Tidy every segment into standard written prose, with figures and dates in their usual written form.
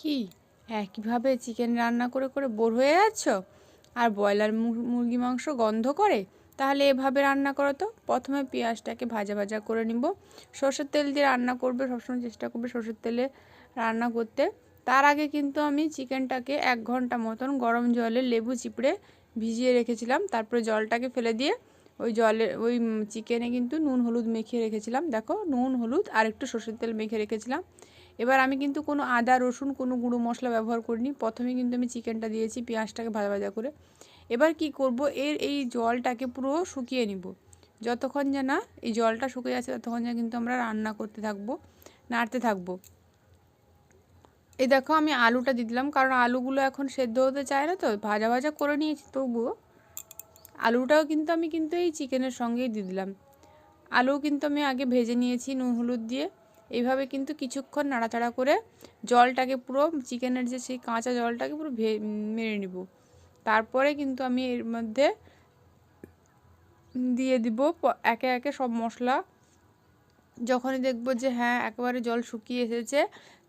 কি একইভাবে চিকেন রান্না করে করে বোর হয়ে যাচ্ছ আর ব্রয়লার মুরগি মাংস গন্ধ করে? তাহলে এভাবে রান্না করো তো। প্রথমে পেঁয়াজটাকে ভাজা ভাজা করে নিব। সরষের তেল দিয়ে রান্না করবে, সবসময় চেষ্টা করবে সরষের তেলে রান্না করতে। তার আগে কিন্তু আমি চিকেনটাকে 1 ঘন্টা মতন গরম জলে লেবু চিপড়ে ভিজিয়ে রেখেছিলাম। তারপরে জলটাকে ফেলে দিয়ে ওই চিকেনে কিন্তু নুন হলুদ মেখে রেখেছিলাম। দেখো, নুন হলুদ আর একটু সরষের তেল মেখে রেখেছিলাম। এবার আমি কিন্তু কোনো আদা রসুন কোনো গুঁড়ো মশলা ব্যবহার করিনি। প্রথমে কিন্তু আমি চিকেনটা দিয়েছি পেঁয়াজটাকে ভাজা ভাজা করে। এবার কি করব, এই জলটাকে পুরো শুকিয়ে নিব। যতক্ষণ না এই জলটা শুকিয়ে যাচ্ছে ততক্ষণ কিন্তু আমরা রান্না করতে থাকবো, নাড়তে থাকবো। এই দেখো, আমি আলুটা দিয়ে দিলাম, কারণ আলুগুলো এখন সেদ্ধ হতে চায় না, তো ভাজা ভাজা করে নিয়েছি। তবুও আলুটাও কিন্তু আমি এই চিকেনের সঙ্গেই দিয়ে দিলাম। আলু কিন্তু আমি আগে ভেজে নিয়েছি নুন হলুদ দিয়ে। এইভাবে কিন্তু কিছুক্ষণ নাড়াচাড়া করে জলটাকে পুরো চিকেনের যে সেই কাঁচা জলটাকে পুরো মেরে নিব। তারপরে কিন্তু আমি এর মধ্যে দিয়ে দিব একে একে সব মশলা। যখনই দেখব যে হ্যাঁ একেবারে জল শুকিয়ে এসেছে,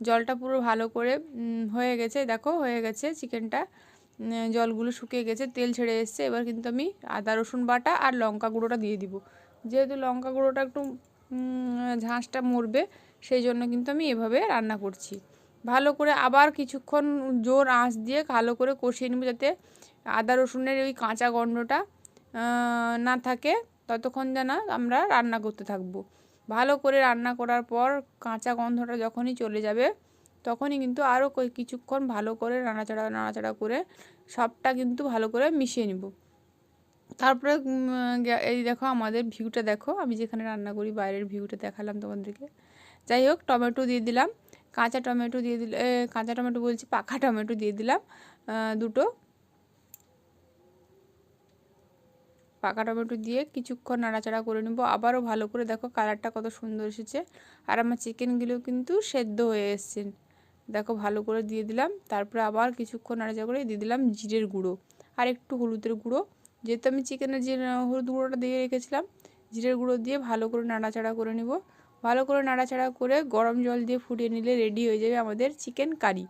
জলটা পুরো ভালো করে হয়ে গেছে, দেখো হয়ে গেছে চিকেনটা, জলগুলো শুকিয়ে গেছে, তেল ছেড়ে এসছে। এবার কিন্তু আমি আদা রসুন বাটা আর লঙ্কা গুঁড়োটা দিয়ে দিব। যেহেতু লঙ্কা গুঁড়োটা একটু ঝাঁসটা মরবে, সেই জন্য কিন্তু আমি এভাবে রান্না করছি। ভালো করে আবার কিছুক্ষণ জোর আঁচ দিয়ে ভালো করে কষিয়ে নেব, যাতে আদা রসুনের ওই কাঁচা গন্ধটা না থাকে। ততক্ষণ যেন আমরা রান্না করতে থাকবো। ভালো করে রান্না করার পর কাঁচা গন্ধটা যখনই চলে যাবে, তখনই কিন্তু আরও কিছুক্ষণ ভালো করে নাড়াচাড়া করে সবটা কিন্তু ভালো করে মিশিয়ে নিব। তারপরে এই দেখো আমাদের ভিউটা দেখো, আমি যেখানে রান্না করি বাইরের ভিউটা দেখালাম তোমাদেরকে। যাই হোক, টমেটো দিয়ে দিলাম, কাঁচা টমেটো দিয়ে দিলে, কাঁচা টমেটো বলছি, পাকা টমেটো দিয়ে দিলাম দুটো। পাকা টমেটো দিয়ে কিছুক্ষণ নাড়াচাড়া করে নেব। আবারও ভালো করে দেখো কালারটা কত সুন্দর এসেছে, আর আমার চিকেনগুলো কিন্তু সেদ্ধ হয়ে এসছে। দেখো ভালো করে দিয়ে দিলাম। তারপরে আবার কিছুক্ষণ নাড়াচাড়া করে দিয়ে দিলাম জিরের গুঁড়ো আর একটু হলুদের গুঁড়ো। যেহেতু আমি চিকেনের যে হলুদ গুঁড়োটা দিয়ে রেখেছিলাম, জিরের গুঁড়ো দিয়ে ভালো করে নাড়াচাড়া করে নেব। ভালো করে নাড়াচাড়া করে গরম জল দিয়ে ফুটিয়ে নিলে রেডি হয়ে যাবে আমাদের চিকেন কারি।